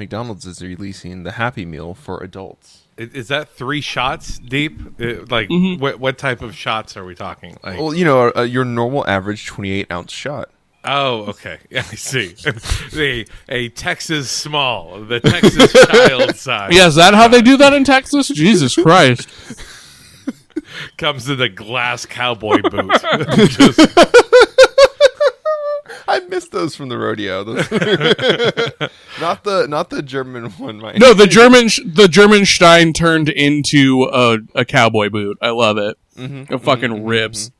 McDonald's is releasing the Happy Meal for adults. Is that 3 shots deep? What type of shots are we talking? Well, your normal average 28-ounce shot. Oh, okay. Yeah, I see. a Texas small, the Texas child size. Yeah, is that how they do that in Texas? Jesus Christ. Comes in a glass cowboy boot. I missed those from the rodeo. Not the German one. No, the German Stein turned into a cowboy boot. I love it. It fucking rips.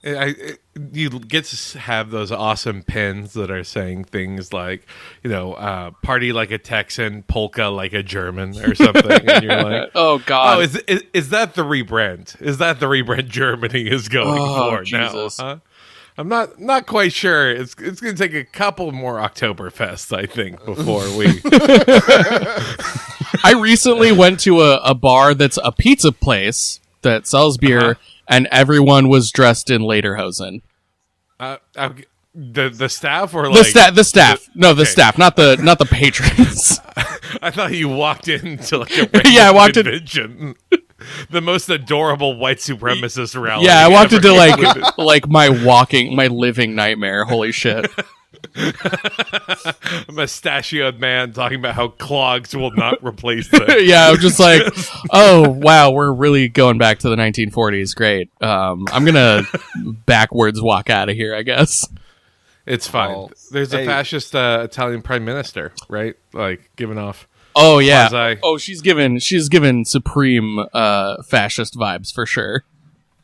You get to have those awesome pins that are saying things like, party like a Texan, polka like a German, or something. And you're like, oh god, is that the rebrand? Is that the rebrand Germany is going for Jesus. now? Huh? I'm not quite sure. It's going to take a couple more Oktoberfests, I think, before we. I recently went to a bar that's a pizza place that sells beer, and everyone was dressed in lederhosen. The staff or the staff? The staff, not the patrons. I thought you walked into like a I walked convention. The most adorable white supremacist rally. Yeah, I walked into like my living nightmare. Holy shit. A mustachioed man talking about how clogs will not replace them. Yeah, I'm just like, oh wow, we're really going back to the 1940s. Great. I'm gonna backwards walk out of here, I guess. It's fine. Well, there's a fascist Italian prime minister, right? Like giving off. Oh yeah. She's given supreme fascist vibes for sure.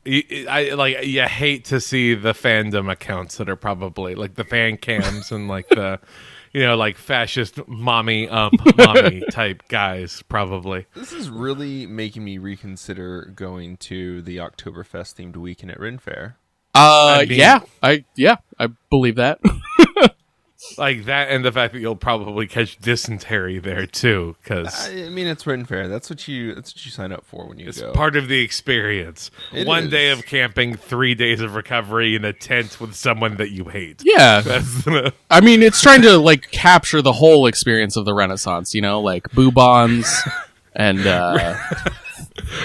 You hate to see the fandom accounts that are probably like the fan cams and like the like fascist mommy type guys probably. This is really making me reconsider going to the Oktoberfest themed weekend at Ren Fair. I believe that. Like that, and the fact that you'll probably catch dysentery there too, because I mean it's Ren Fair. That's what you sign up for when you it's go. Part of the experience. One day of camping, 3 days of recovery in a tent with someone that you hate. Yeah, I mean it's trying to like capture the whole experience of the Renaissance. Like boobons and.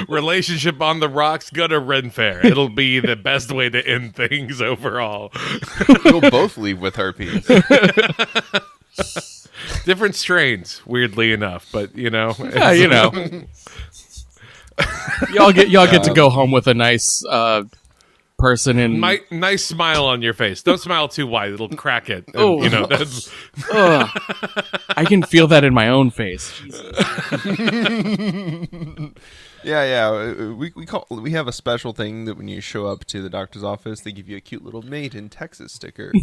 Relationship on the rocks, go to Ren Fair. It'll be the best way to end things overall. We'll both leave with herpes. Different strains, weirdly enough, but yeah, y'all get to go home with a nice person in nice smile on your face. Don't smile too wide; it'll crack it. And, that's. I can feel that in my own face. Yeah. We have a special thing that when you show up to the doctor's office, they give you a cute little "Made in Texas" sticker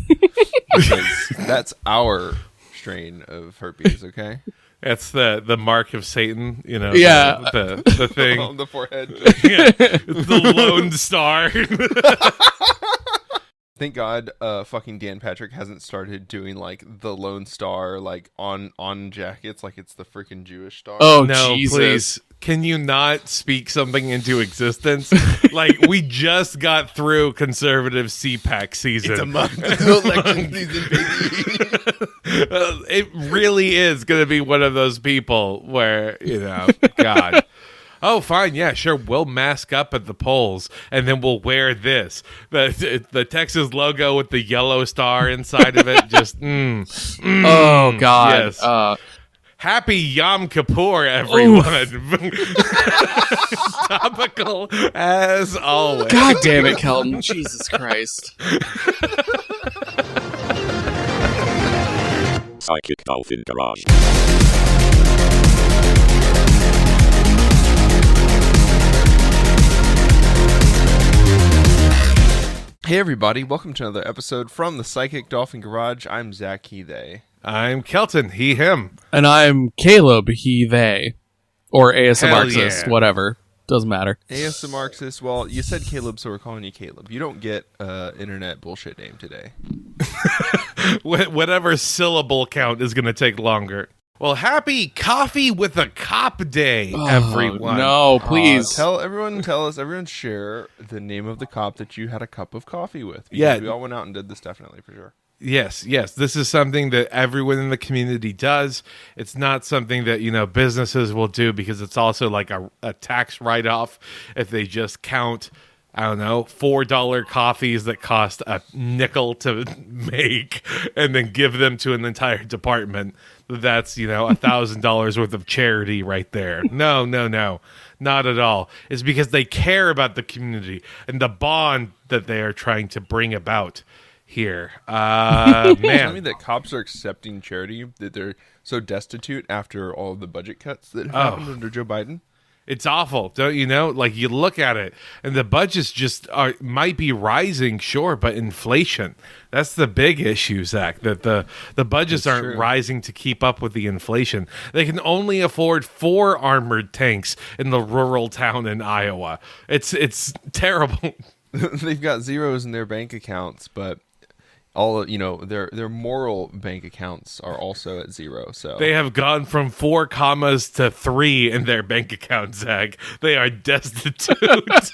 because that's our strain of herpes. Okay, that's the mark of Satan. Yeah, the thing on the forehead. Yeah, it's the Lone Star. Thank God, fucking Dan Patrick hasn't started doing like the Lone Star like on jackets like it's the freaking Jewish star. Oh no, Jesus. Please. Can you not speak something into existence? Like, we just got through conservative CPAC season. It's a month until election season, baby. It really is going to be one of those people where, God. Oh, fine, yeah, sure, we'll mask up at the polls, and then we'll wear this. The Texas logo with the yellow star inside of it, just, oh, God. Yes. Happy Yom Kippur, everyone. Topical as always. God damn it, Kelton. Jesus Christ. Psychic Dolphin Garage. Hey everybody, welcome to another episode from the Psychic Dolphin Garage. I'm Zach, he, they. I'm Kelton, he, him. And I'm Caleb, he, they. Or ASMRxist, yeah. Whatever. Doesn't matter. ASMRxist, well, you said Caleb, so we're calling you Caleb. You don't get internet bullshit name today. Whatever syllable count is going to take longer. Well, happy Coffee with a Cop Day, everyone. No, please. Everyone share the name of the cop that you had a cup of coffee with. Yeah. We all went out and did this definitely, for sure. Yes. This is something that everyone in the community does. It's not something that, businesses will do because it's also like a tax write-off if they just count, I don't know, $4 coffees that cost a nickel to make and then give them to an entire department. That's, $1,000 worth of charity right there. No, not at all. It's because they care about the community and the bond that they are trying to bring about here. Man. Tell me that cops are accepting charity, that they're so destitute after all of the budget cuts that happened under Joe Biden. It's awful, don't you know? Like, you look at it, and the budgets just might be rising, sure, but inflation, that's the big issue, Zach, that the budgets aren't rising to keep up with the inflation. They can only afford 4 armored tanks in the rural town in Iowa. It's terrible. They've got zeros in their bank accounts, but all their moral bank accounts are also at 0. So they have gone from 4 commas to 3 in their bank account, Zach. They are destitute.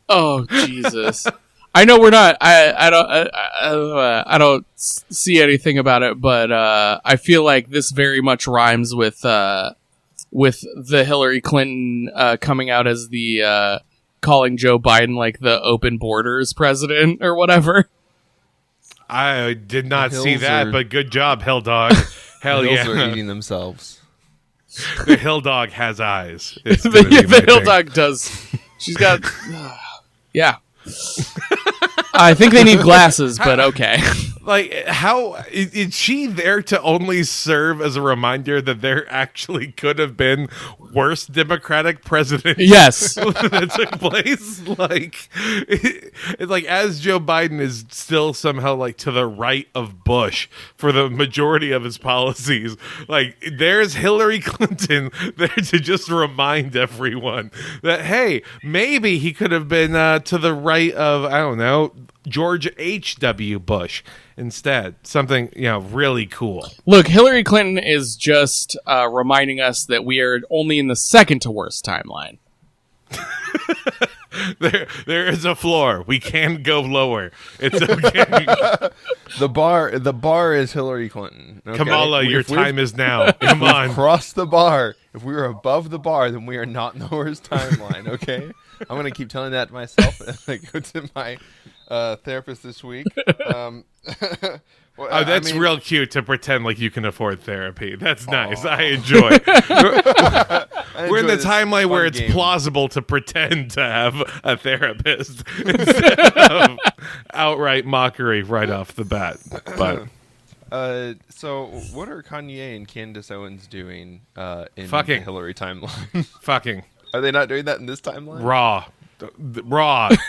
Oh Jesus! I know we're not. I don't see anything about it, but I feel like this very much rhymes with the Hillary Clinton coming out as the calling Joe Biden like the open borders president or whatever. I did not see that, but good job, Hill Dog. Hell yeah. Hills are eating themselves. The Hill Dog has eyes. The Hill Dog does. She's got... yeah. I think they need glasses, but okay. Like, how is she there to only serve as a reminder that there actually could have been worse Democratic presidents? Yes. That took place? Like, it's like, as Joe Biden is still somehow like to the right of Bush for the majority of his policies, like, there's Hillary Clinton there to just remind everyone that, hey, maybe he could have been to the right of, I don't know, George H.W. Bush instead. Something, really cool. Look, Hillary Clinton is just reminding us that we are only in the second to worst timeline. There is a floor. We can go lower. It's okay. The bar is Hillary Clinton. Okay? Kamala, your time is now. Come on. Cross the bar. If we are above the bar, then we are not in the worst timeline, okay? I'm going to keep telling that to myself as I go to my therapist this week. Well, that's real cute to pretend like you can afford therapy. That's nice. I enjoy it. We're in the timeline where it's plausible to pretend to have a therapist instead of outright mockery right off the bat. But so what are Kanye and Candace Owens doing in Fucking. the Hillary timeline? Fucking. Are they not doing that in this timeline? Raw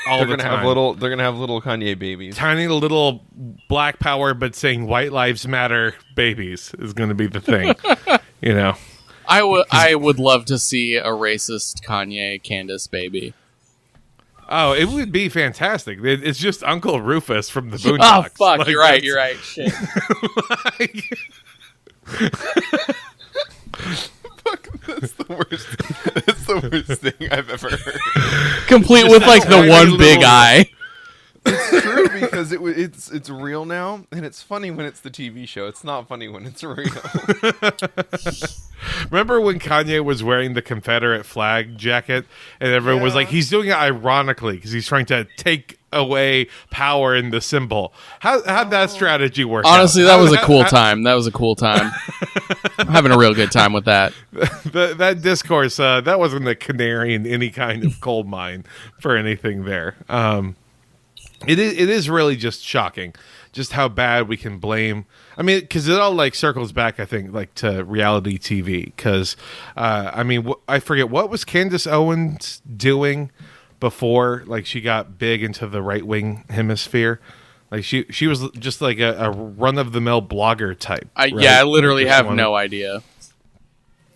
all the time. They're gonna have little Kanye babies. Tiny little Black Power, but saying white lives matter babies is going to be the thing. I would love to see a racist Kanye Candace baby. Oh, it would be fantastic. It's just Uncle Rufus from the Boondocks. Oh fuck, like, you're right. Shit. That's the worst. That's the worst thing I've ever heard. Complete Just with like the one big eye. It's true because it's real now, and it's funny when it's the TV show. It's not funny when it's real. Remember when Kanye was wearing the Confederate flag jacket, and everyone was like, he's doing it ironically because he's trying to take away power in the symbol. How'd that strategy work? Honestly, that was a cool time. That was a cool time. I'm having a real good time with that. That discourse, that wasn't a canary in any kind of coal mine for anything there. It is really just shocking just how bad we can blame. I mean, because it all like circles back, I think, like to reality TV. Because I forget, what was Candace Owens doing before like she got big into the right wing hemisphere? Like she was just like a run of the mill blogger type. Right? Yeah, I literally have no idea.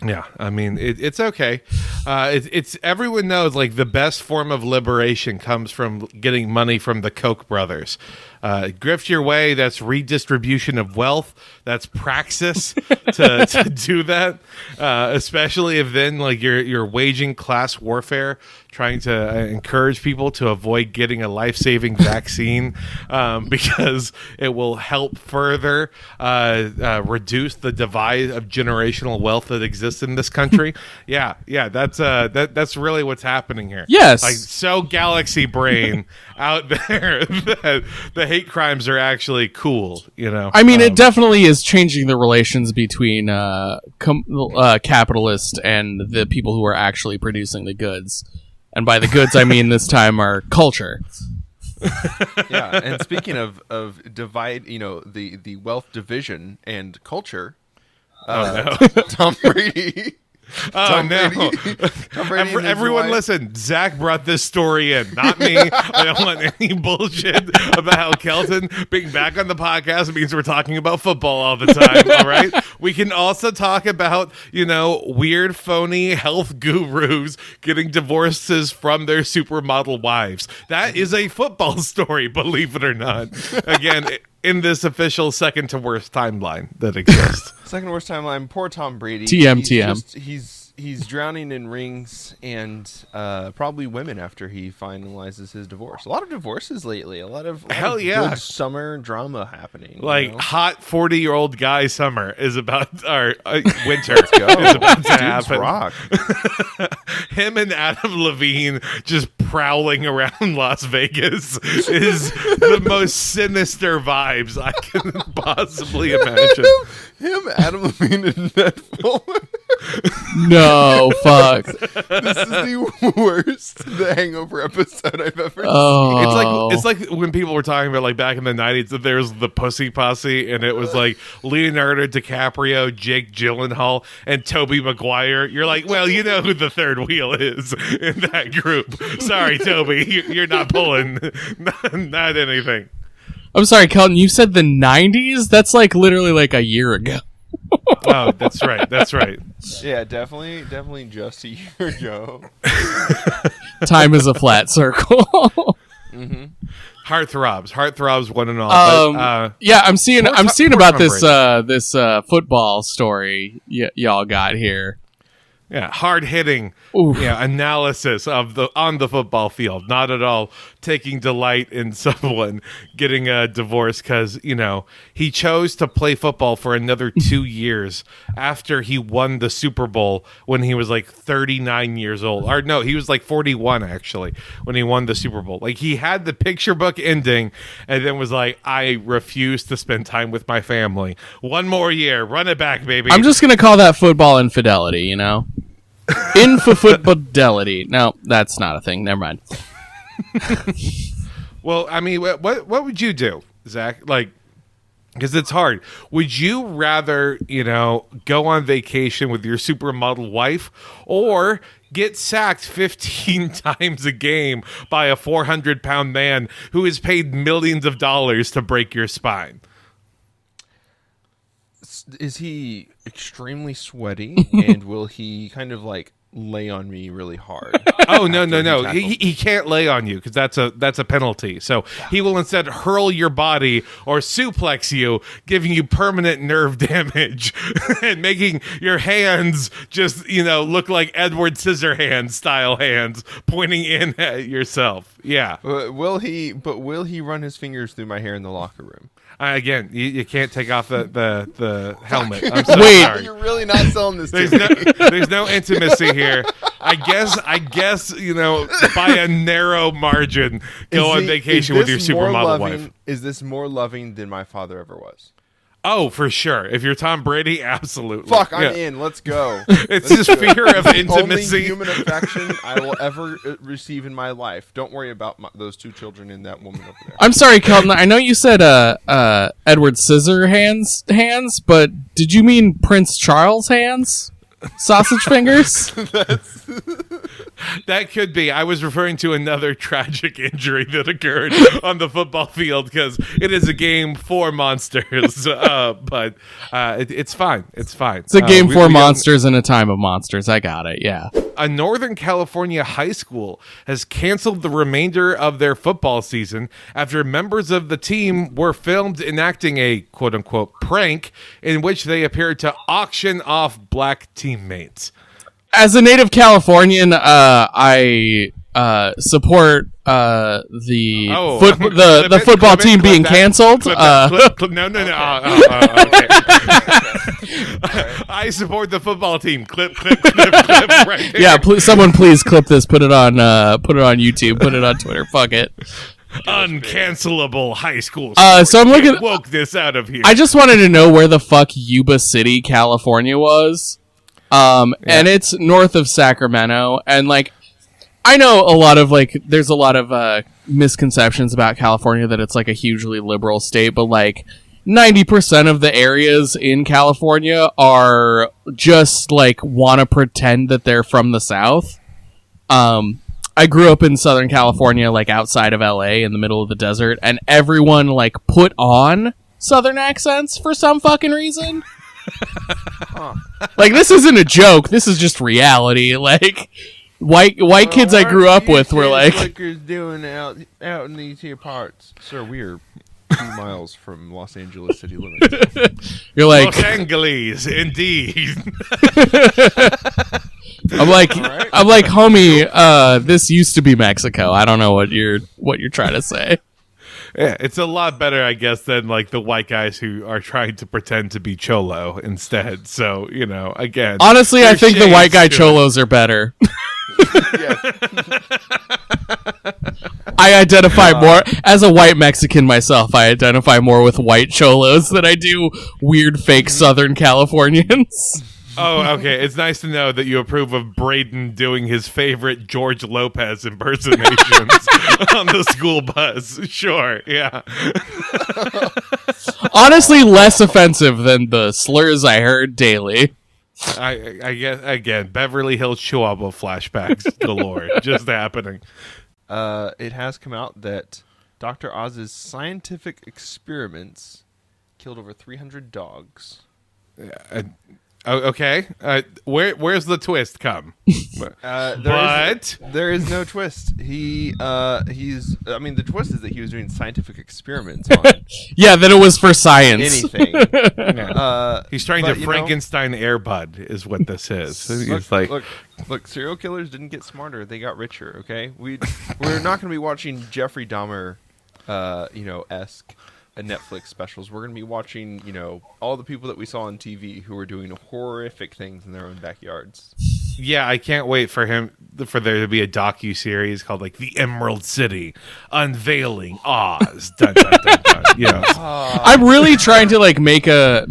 Yeah, I mean it's okay. It's everyone knows like the best form of liberation comes from getting money from the Koch brothers. grift your way. That's redistribution of wealth. That's praxis to do that. Especially if then like you're waging class warfare, trying to encourage people to avoid getting a life-saving vaccine because it will help further reduce the divide of generational wealth that exists in this country. Yeah, that's really what's happening here. Yes. Like, so galaxy brain out there that the hate crimes are actually cool, you know? I mean, it definitely is changing the relations between capitalists and the people who are actually producing the goods. And by the goods, I mean this time our culture. Yeah, and speaking of divide, the wealth division and culture, Tom Brady. Oh, no. Tom Brady and his Everyone wife. listen, Zach brought this story in, not me. I don't want any bullshit about how Kelton being back on the podcast means we're talking about football all the time, all right? We can also talk about, weird, phony health gurus getting divorces from their supermodel wives. That is a football story, believe it or not. Again, in this official second to worst timeline that exists. Second worst timeline. Poor Tom Brady. TM. He's drowning in rings and probably women after he finalizes his divorce. A lot of divorces lately. A lot of good summer drama happening. Like hot 40-year-old guy summer is about our winter. Let's go. Is about to Dudes happen. rock. Him and Adam Levine just prowling around Las Vegas is the most sinister vibes I can possibly imagine. Him, Adam Levine, and Ned Fuller. No, fuck. This is the worst The Hangover episode I've ever Oh. It's like when people were talking about like back in the 90s that there's the Pussy Posse and it was like Leonardo DiCaprio, Jake Gyllenhaal, and Tobey Maguire. You're like, well, you know who the third wheel is in that group. Sorry, Toby, you're not pulling not anything. I'm sorry, Kelton, you said the 90s? That's like literally like a year ago. Oh, that's right. That's right. Yeah, definitely just a year ago. Time is a flat circle. Mm-hmm. Heartthrobs, one and all. But, yeah, I'm seeing poor about Tom this Brady. this football story y'all got here. Yeah, hard-hitting analysis of on the football field. Not at all taking delight in someone getting a divorce because, he chose to play football for another 2 years after he won the Super Bowl when he was like 39 years old. Or no, he was like 41 actually when he won the Super Bowl. Like he had the picture book ending and then was like, I refuse to spend time with my family. One more year. Run it back, baby. I'm just going to call that football infidelity, Infidelity. No, that's not a thing. Never mind. Well, I mean, what would you do, Zach? Like, because it's hard. Would you rather, go on vacation with your supermodel wife or get sacked 15 times a game by a 400-pound man who is paid millions of dollars to break your spine? Is he extremely sweaty, and will he kind of like lay on me really hard? Oh no! He can't lay on you because that's a penalty. So he will instead hurl your body or suplex you, giving you permanent nerve damage and making your hands just look like Edward Scissorhands style hands pointing in at yourself. Yeah. Will he run his fingers through my hair in the locker room? Again, you can't take off the helmet. I'm so Wait. sorry. You're really not selling this to me. There's no intimacy here. I guess by a narrow margin, go on vacation with your supermodel wife. Is this more loving than my father ever was? Oh, for sure. If you're Tom Brady, absolutely. Fuck, I'm in. Let's go. It's just fear of Only intimacy. human affection I will ever receive in my life. Don't worry about those two children and that woman over there. I'm sorry, Kelton. I know you said Edward Scissorhands hands, but did you mean Prince Charles hands? Sausage fingers? That could be. I was referring to another tragic injury that occurred on the football field because it is a game for monsters. But it's fine. It's fine. It's a game for monsters in a time of monsters. I got it. Yeah. A Northern California high school has canceled the remainder of their football season after members of the team were filmed enacting a quote-unquote prank in which they appeared to auction off black teammates. As a native Californian, I support the football team being canceled. No. Okay. I support the football team. Clip. Right there. Yeah, someone please clip this. Put it on YouTube. Put it on Twitter. Fuck it. Uncancelable high school. So I'm looking. Woke this out of here. I just wanted to know where the fuck Yuba City, California was. And it's north of Sacramento, and like I know a lot of there's a lot of misconceptions about California that it's like a hugely liberal state, but like 90% of the areas in California are just like want to pretend that they're from the South. I grew up in Southern California, like outside of LA in the middle of the desert, and everyone like put on Southern accents for some fucking reason. Like, this isn't a joke. This is just reality. Like, white kids I grew up with were like, Lakers doing out in these here parts. Sir, we are 2 miles from Los Angeles city limits. You're like, Los Angeles, indeed. I'm like, homie, this used to be Mexico. I don't know what you're trying to say. Yeah, it's a lot better, I guess, than like the white guys who are trying to pretend to be cholo instead. So, you know, again, honestly, I think the white guy cholos are better. I identify more as a white Mexican myself. I identify more with white cholos than I do weird fake Southern Californians. Oh, okay. It's nice to know that you approve of Braden doing his favorite George Lopez impersonations on the school bus. Sure, yeah. Honestly, less offensive than the slurs I heard daily. I guess, again, Beverly Hills Chihuahua flashbacks galore. Just happening. It has come out that Dr. Oz's scientific experiments killed over 300 dogs. Okay. Where's the twist come? There is no twist. The twist is that he was doing scientific experiments on yeah, that it was for science. anything. He's trying to Frankenstein Airbud is what this is. He's Look, serial killers didn't get smarter; they got richer. Okay, we're not going to be watching Jeffrey Dahmer, esque Netflix specials. We're going to be watching, all the people that we saw on TV who were doing horrific things in their own backyards. Yeah, I can't wait for there to be a docu-series called like The Emerald City, Unveiling Oz. Dun, dun, dun, dun. I'm really trying to make a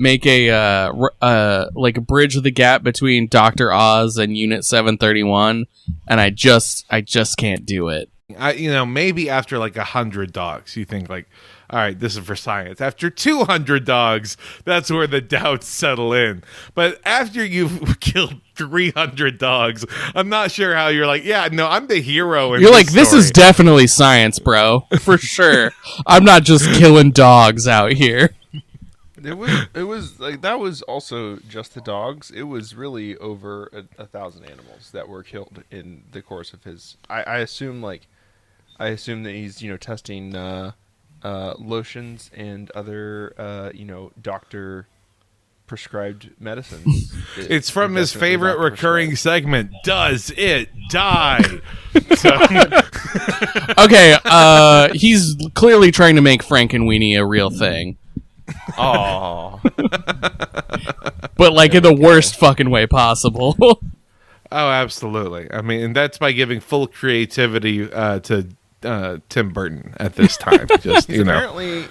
bridge the gap between Dr. Oz and Unit 731, and I just can't do it. Maybe after like 100 dogs, you think like, all right, this is for science. After 200 dogs, that's where the doubts settle in. But after you've killed 300 dogs, I'm not sure how you're like, yeah, no, I'm the hero. You're like, this is definitely science, bro, for sure. I'm not just killing dogs out here. It was like that was also just the dogs. It was really over 1,000 animals that were killed in the course of his. I assume that he's testing. Lotions and other, doctor prescribed medicines. It's from his favorite recurring segment. Does it die? Okay, he's clearly trying to make Frankenweenie a real thing. Oh, but like in the worst fucking way possible. Oh, absolutely. I mean, and that's by giving full creativity to Tim Burton at this time. Just apparently,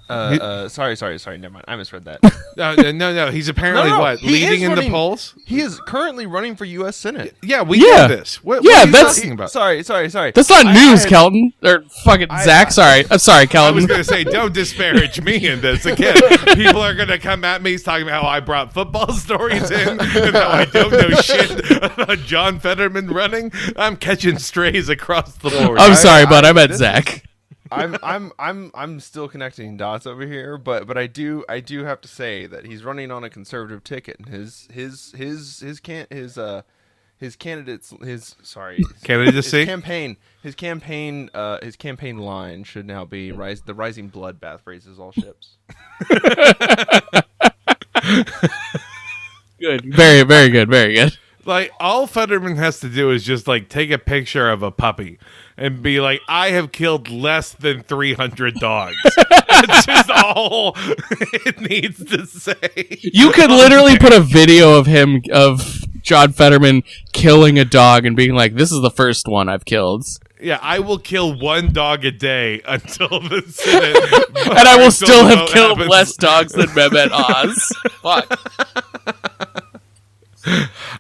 Sorry. Never mind. I misread that. No. He's apparently No. He leading is in the running- polls. He is currently running for U.S. Senate. Yeah, we Yeah. know this. What Yeah, are you that's- talking about? Sorry. That's not news, had- Kelton. Or fucking Zach. Sorry. I'm sorry, I was Kelton. going to say, don't disparage me in this again. People are going to come at me talking about how I brought football stories in and how I don't know shit about John Fetterman running. I'm catching strays across the board. I'm sorry, but I meant this Zach. I'm still connecting dots over here, but I do have to say that he's running on a conservative ticket, and his candidates Candidacy? his campaign line should now be the rising bloodbath raises all ships. Good. Very, very good. Very good. Like, all Fetterman has to do is just, like, take a picture of a puppy and be like, I have killed less than 300 dogs. That's just all it needs to say. You could literally put a video of John Fetterman killing a dog and being like, "This is the first one I've killed." Yeah, I will kill one dog a day until the Senate. And I will still have vote killed happens. less dogs than Mehmet Oz. Fuck.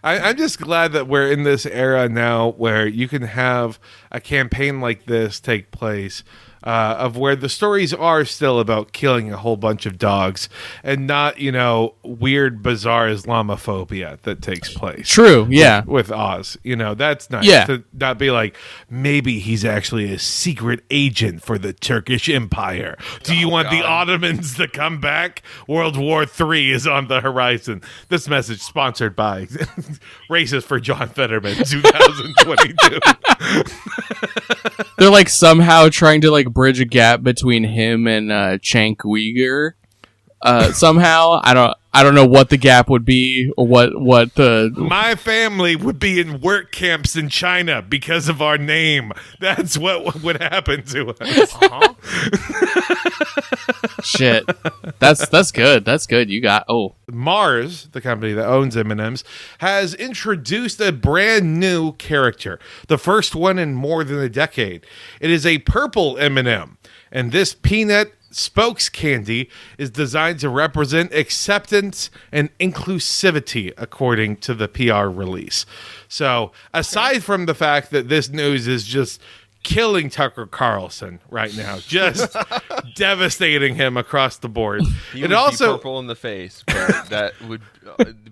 I'm just glad that we're in this era now where you can have a campaign like this take place, of where the stories are still about killing a whole bunch of dogs and not, weird, bizarre Islamophobia that takes place. True, yeah. With Oz. That's nice. Yeah. To not be like, maybe he's actually a secret agent for the Turkish Empire. Do you want the Ottomans to come back? World War III is on the horizon. This message sponsored by Racist for John Fetterman 2022. They're like somehow trying to like bridge a gap between him and Cenk Uyghur. Somehow, I don't know what the gap would be or what the My family would be in work camps in China because of our name. That's what would happen to us. shit. That's good. That's good. You got Mars, the company that owns M&M's, has introduced a brand new character, the first one in more than a decade. It is a purple M&M, and this peanut spokes candy is designed to represent acceptance and inclusivity, according to the PR release. So, aside from the fact that this news is just killing Tucker Carlson right now, just devastating him across the board. He would be purple in the face, but that would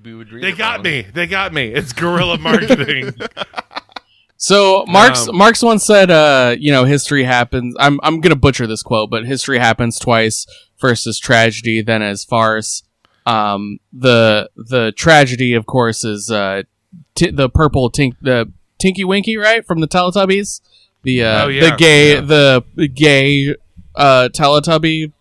we would read. They got me. It's guerrilla marketing. So Marx once said, history happens. I'm gonna butcher this quote, but history happens twice. First as tragedy, then as farce. The tragedy, of course, is the Tinky Winky, right, from the Teletubbies. The gay Teletubby.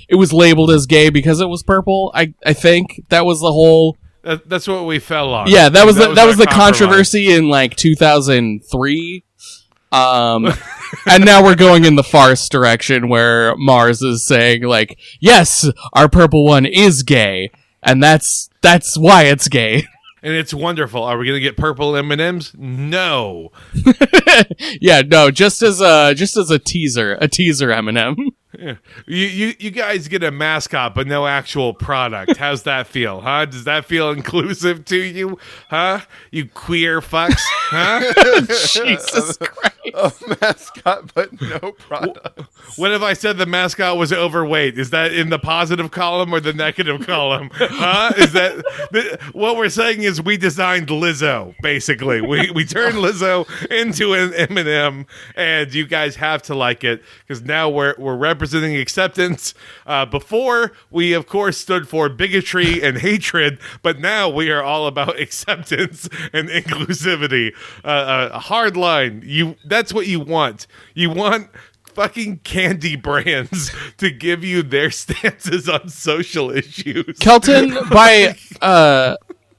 It was labeled as gay because it was purple. I think that was the whole. That's what we fell on. Yeah, that was the compromise. controversy in like 2003. And now we're going in the farce direction where Mars is saying like, yes, our purple one is gay, and that's why it's gay. And it's wonderful. Are we going to get purple M&Ms? No. Yeah, no, just as a teaser M&M. Yeah. You guys get a mascot, but no actual product. How's that feel, huh? Does that feel inclusive to you, huh? You queer fucks, huh? Jesus Christ. A mascot, but no product. What if I said the mascot was overweight? Is that in the positive column or the negative column? Huh? Is that what we're saying? Is we designed Lizzo, basically. We turned Lizzo into an M&M, and you guys have to like it because now we're representing acceptance. Before we, of course, stood for bigotry and hatred, but now we are all about acceptance and inclusivity. A hard line. That's what you want. You want fucking candy brands to give you their stances on social issues. Kelton, by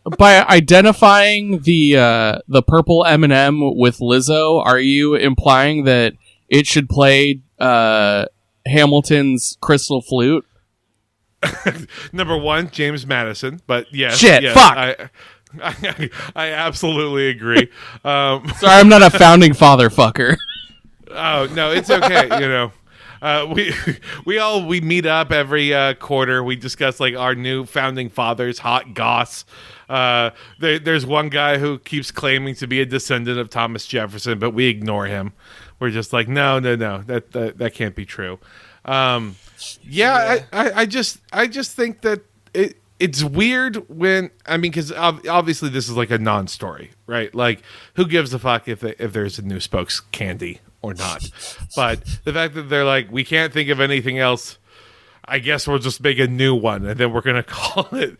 identifying the purple M&M with Lizzo, are you implying that it should play Hamilton's Crystal Flute? Number one, James Madison, but yes. Shit, yes, fuck. I absolutely agree. Sorry, I'm not a founding father fucker. Oh no, it's okay. we meet up every quarter. We discuss like our new founding fathers, hot goss. There's one guy who keeps claiming to be a descendant of Thomas Jefferson, but we ignore him. We're just like, no, that can't be true. I just think that it's weird when, I mean, because obviously this is like a non-story, right? Like, who gives a fuck if there's a new Spokes candy or not? But the fact that they're like, we can't think of anything else, I guess we'll just make a new one, and then we're going to call it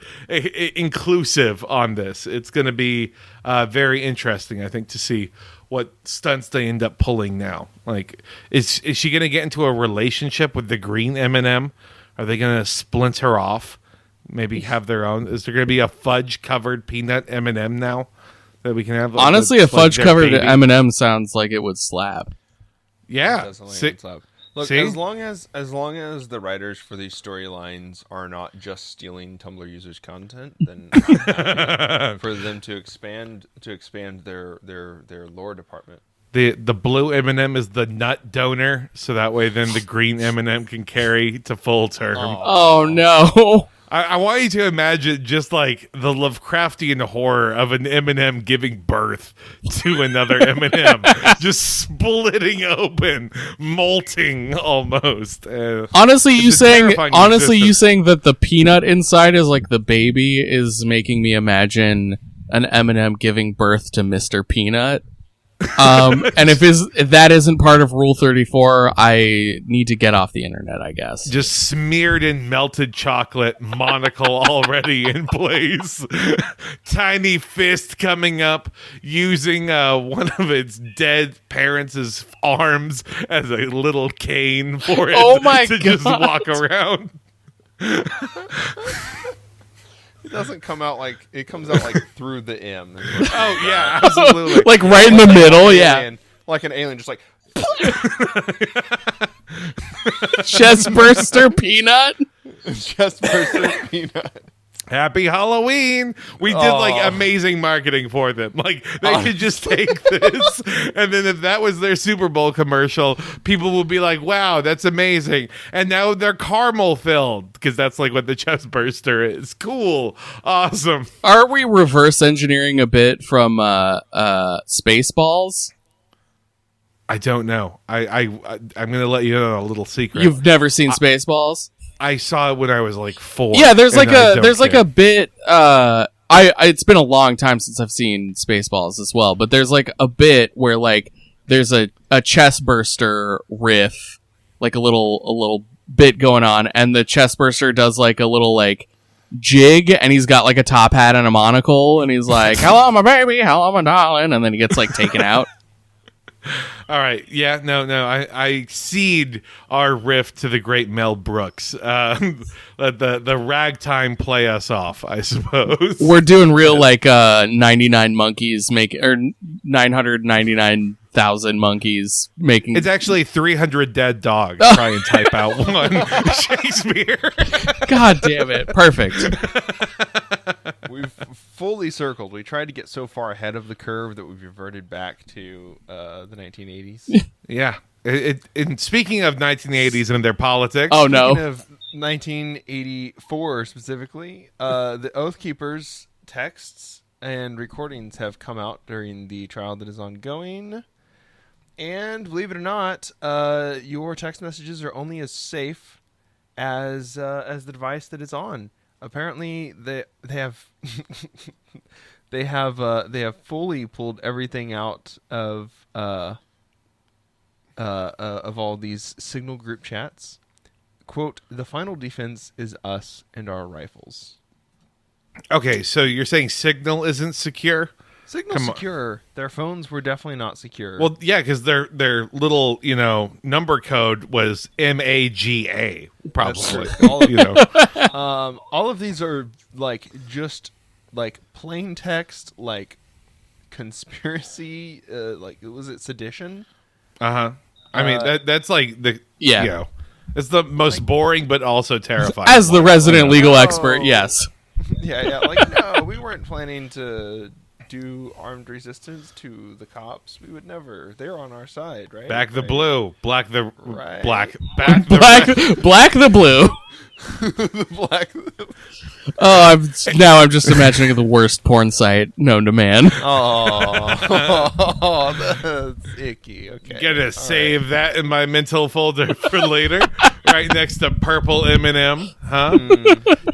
inclusive on this. It's going to be very interesting, I think, to see what stunts they end up pulling now. Like, is she going to get into a relationship with the green M&M? Are they going to splinter off? Maybe have their own? Is there going to be a fudge-covered peanut M&M now that we can have? Like, honestly, a fudge-covered M&M sounds like it would slap. Yeah. Look, See? as long as the writers for these storylines are not just stealing Tumblr users' content, then I'm happy for them to expand their lore department. The blue M&M is the nut donor, so that way then the green M&M can carry to full term. Oh no. I want you to imagine just like the Lovecraftian horror of an M&M giving birth to another M&M, just splitting open, molting almost. Honestly, you saying existence. that the peanut inside is like the baby is making me imagine an M&M giving birth to Mr. Peanut. And if that isn't part of Rule 34, I need to get off the internet, I guess. Just smeared in melted chocolate, monocle already in place. Tiny fist coming up, using one of its dead parents' arms as a little cane for it to just walk around. It doesn't come out like it comes out like through the M. Oh yeah, absolutely. Like right in the middle, yeah. Like an alien, just like chest burster peanut. Chest burster peanut. Happy Halloween! We did like amazing marketing for them. Like they could just take this, and then if that was their Super Bowl commercial, people would be like, "Wow, that's amazing!" And now they're caramel filled because that's like what the chest burster is. Cool, awesome. Are we reverse engineering a bit from Spaceballs? I don't know. I'm gonna let you know a little secret. You've never seen Spaceballs? I saw it when I was like 4. Yeah, there's like a bit. It's been a long time since I've seen Spaceballs as well, but there's like a bit where like there's a chest burster riff, like a little bit going on, and the chest burster does like a little like jig, and he's got like a top hat and a monocle, and he's like, "Hello, my baby, hello, my darling," and then he gets like taken out. All right. Yeah, no. I cede our riff to the great Mel Brooks. Let the ragtime play us off, I suppose. We're doing real like 99 monkeys or 999,000 monkeys making. It's actually 300 dead dogs. Try and type out one Shakespeare. God damn it! Perfect. We've fully circled. We tried to get so far ahead of the curve that we've reverted back to the 1980s. Yeah. And speaking of 1980s and their politics. Oh, no. Speaking of 1984 specifically, the Oath Keepers texts and recordings have come out during the trial that is ongoing. And believe it or not, your text messages are only as safe as the device that it's on. Apparently, they have they have fully pulled everything out of all these Signal group chats. Quote: "The final defense is us and our rifles." Okay, so you're saying Signal isn't secure? Signal's secure. Their phones were definitely not secure. Well, yeah, because their little number code was MAGA, probably. All of these are like just like plain text, like conspiracy, like was it sedition? I mean that's like yeah. It's the most boring but also terrifying. As the resident legal expert, yes. Yeah. Like no, we weren't planning to do armed resistance to the cops, we would never. They're on our side, right? Back the Right? blue, black the Right. black, back the Black the blue. The black. Oh, I'm just imagining the worst porn site known to man. Oh, that's icky. Okay, Gonna save that in my mental folder for later, right next to purple M&M. Huh? Do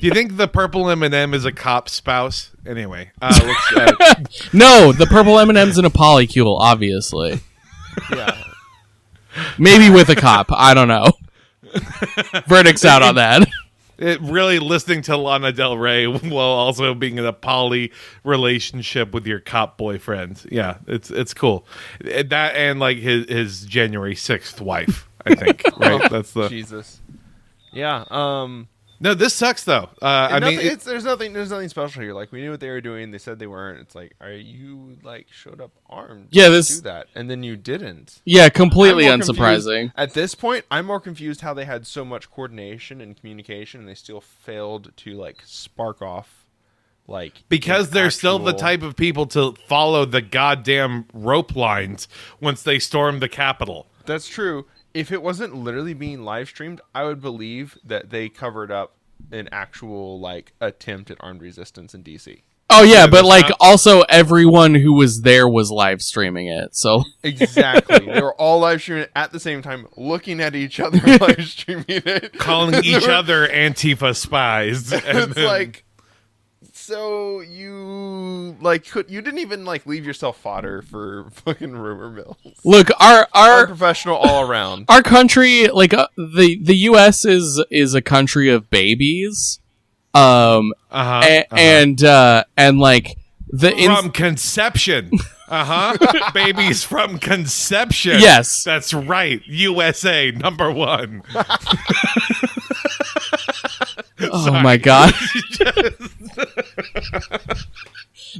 you think the purple M&M is a cop spouse? Anyway, let's. No, the purple M&M's in a polycule, obviously. Yeah. Maybe with a cop. I don't know. Verdict's out on that. It really listening to Lana Del Rey while also being in a poly relationship with your cop boyfriend. Yeah, it's cool. That and like his January 6th wife, I think. Right? That's the Jesus. Yeah. No, this sucks though. I mean, there's nothing special here. Like we knew what they were doing. They said they weren't. It's like, are you like showed up armed? Yeah, to do that, and then you didn't. Yeah, completely I'm more unsurprising. confused. At this point, I'm more confused how they had so much coordination and communication, and they still failed to like spark off. Like because they're still the actual- type of people to follow the goddamn rope lines once they storm the Capitol. That's true. If it wasn't literally being live streamed, I would believe that they covered up an actual like attempt at armed resistance in DC. Oh yeah, but that's like not- also everyone who was there was live streaming it. So Exactly. They were all live streaming it at the same time, looking at each other live streaming it. Calling each other Antifa spies. And It's then- like, so you like you didn't even like leave yourself fodder for fucking rumor mills. look, our Unprofessional all around. our country, like the U.S. is a country of babies, and like from conception. Babies from conception. Yes. That's right. USA #1. oh my god,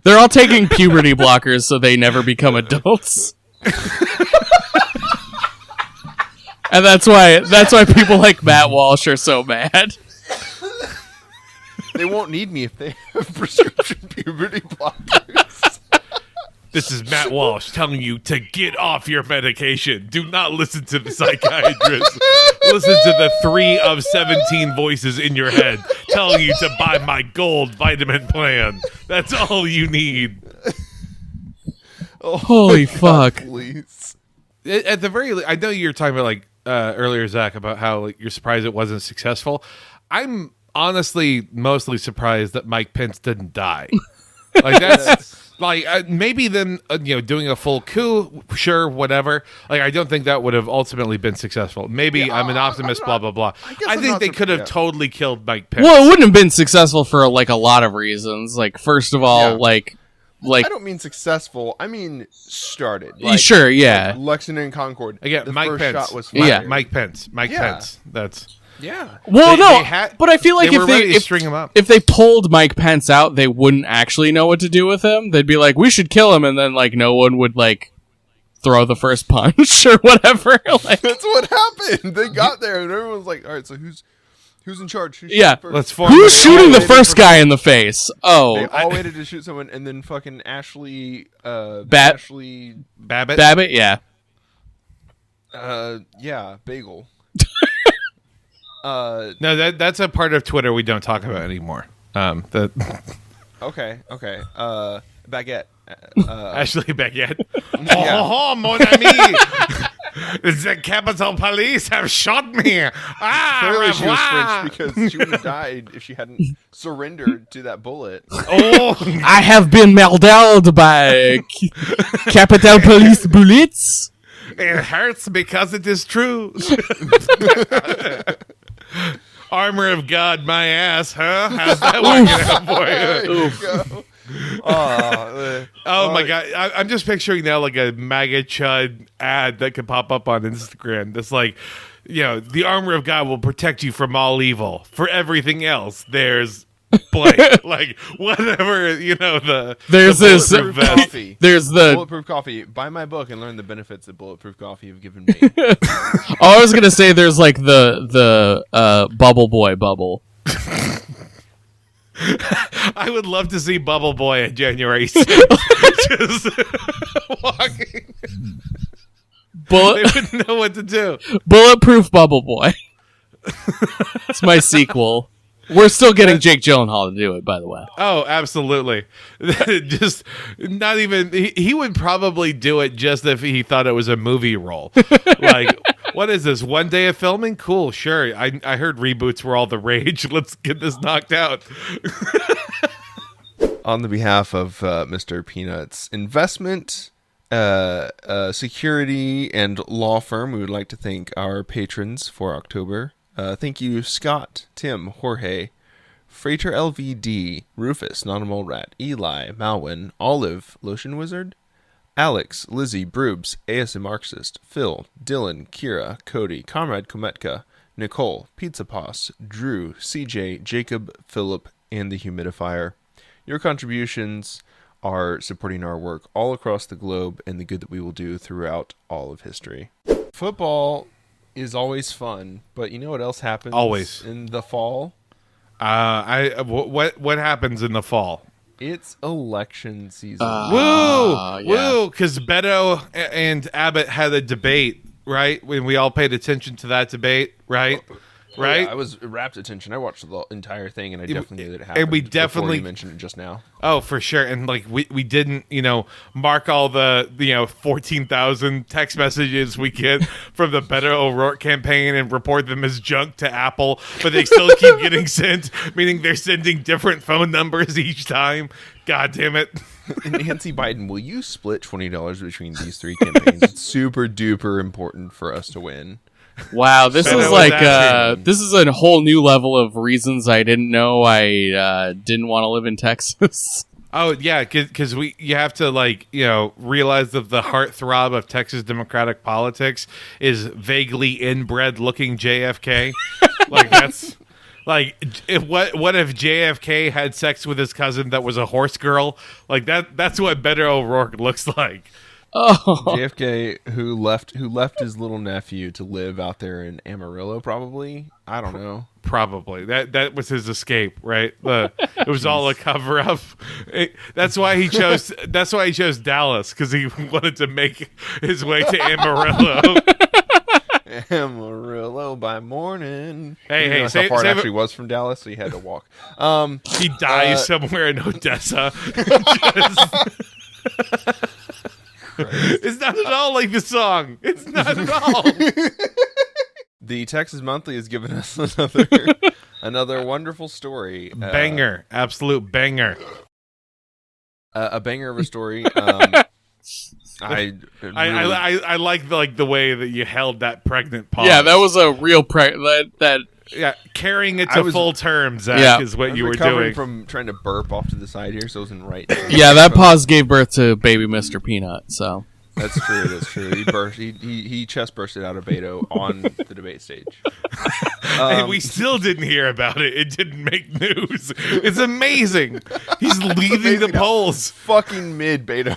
they're all taking puberty blockers so they never become adults. And that's why people like Matt Walsh are so mad. They won't need me if they have prescription puberty blockers. This is Matt Walsh telling you to get off your medication. Do not listen to the psychiatrist. Listen to the 3 of 17 voices in your head telling you to buy my gold vitamin plan. That's all you need. Oh Holy my God, fuck. please. At the very least, I know you were talking about like earlier, Zach, about how like, you're surprised it wasn't successful. I'm honestly mostly surprised that Mike Pence didn't die. Like that's like maybe them doing a full coup, sure, whatever. Like I don't think that would have ultimately been successful. Maybe Yeah, I'm an optimist, I'm not- blah blah blah. I guess I I'm think not they could have surprised. totally killed Mike Pence. Well, it wouldn't have been successful for like a lot of reasons. Like first of all, Yeah. like I don't mean successful. I mean started. sure, yeah. Like Lexington and Concord. Again, the Mike first Pence. shot was Yeah. fired. Mike Pence. Mike Yeah. Pence. That's Yeah. Well, They- no, they had- but I feel like they were if ready they to string him up. if they pulled Mike Pence out, they wouldn't actually know what to do with him. They'd be like, "We should kill him," and then like no one would like throw the first punch or whatever. Like, That's what happened. They got there and everyone was like, all right, so who's in charge? Who's Yeah. shooting first? Let's form. who's the- shooting the waited first for- guy in the face? They Oh, all waited to shoot someone, and then fucking Ashley, Babbitt? Babbitt. Babbitt, yeah. yeah, Bagel. No, that's a part of Twitter we don't talk about anymore. That Okay. Baguette. Ashley Baguette. Yeah. Oh, mon ami! The Capitol Police have shot me. Clearly she was revoir. French because she would have died if she hadn't surrendered to that bullet. Oh, I have been murdered by Capitol Police bullets. it hurts because it is true. Armor of God, my ass, huh? How's that working out for you? There you go. Oh my god, I'm just picturing now like a MAGA chud ad that could pop up on Instagram. That's like, the armor of God will protect you from all evil. For everything else, there's blank, like whatever There's this. Bulletproof coffee. There's the. Bulletproof coffee. Buy my book and learn the benefits that bulletproof coffee have given me. Oh, I was gonna say there's like the Bubble Boy bubble. I would love to see Bubble Boy at January 6th. Just walking. They wouldn't know what to do. Bulletproof Bubble Boy. It's my sequel. We're still getting Jake Gyllenhaal to do it, by the way. Oh, absolutely. Just not even. He would probably do it just if he thought it was a movie role. Like, what is this? 1 day of filming? Cool, sure. I heard reboots were all the rage. Let's get this knocked out. On the behalf of Mr. Peanut's investment, security, and law firm, we would like to thank our patrons for October. Thank you, Scott, Tim, Jorge, Freighter LVD, Rufus, Notamole Rat, Eli, Malwin, Olive, Lotion Wizard, Alex, Lizzie, Broobs, ASMRxist, Phil, Dylan, Kira, Cody, Comrade Kometka, Nicole, Pizza Poss, Drew, CJ, Jacob, Philip, and the Humidifier. Your contributions are supporting our work all across the globe and the good that we will do throughout all of history. Football is always fun, but you know what else happens Always. in the fall? What happens in the fall? It's election season. Woo! Yeah. Woo! Because Beto and Abbott had a debate, right? When we all paid attention to that debate, right? Right? Yeah, I was rapt attention. I watched the entire thing, and I definitely knew that it happened. And we before definitely you mentioned it just now. Oh, for sure. And like we didn't, mark all the 14,000 text messages we get from the Beto O'Rourke campaign and report them as junk to Apple, but they still keep getting sent, meaning they're sending different phone numbers each time. God damn it. Nancy Biden, will you split $20 between these three campaigns? It's super duper important for us to win. Wow, this So is that like was this is a whole new level of reasons I didn't know I didn't want to live in Texas. Oh yeah, because you have to realize that the heartthrob of Texas Democratic politics is vaguely inbred looking JFK. Like that's like what if JFK had sex with his cousin that was a horse girl? Like that's what Beto O'Rourke looks like. Oh, JFK, who left his little nephew to live out there in Amarillo, probably. I don't know. Probably that was his escape, right? It was all a cover up. That's why he chose Dallas, because he wanted to make his way to Amarillo. Amarillo by morning. Hey, how far it actually was from Dallas, so he had to walk. He dies somewhere in Odessa. It's not at all like the song. It's not at all. The Texas Monthly has given us another wonderful story. Banger, absolute banger. A banger of a story. I like the way that you held that pregnant pause. yeah, that was a real yeah, carrying it to full term, Zach, Yeah. is what I'm you were recovering doing. from trying to burp off to the side here, so it wasn't right. Yeah, that pause gave birth to baby Mr. Peanut, so. That's true. He chest bursted out of Beto on the debate stage. And we still didn't hear about it. It didn't make news. It's amazing. He's leaving the polls. Fucking mid Beto.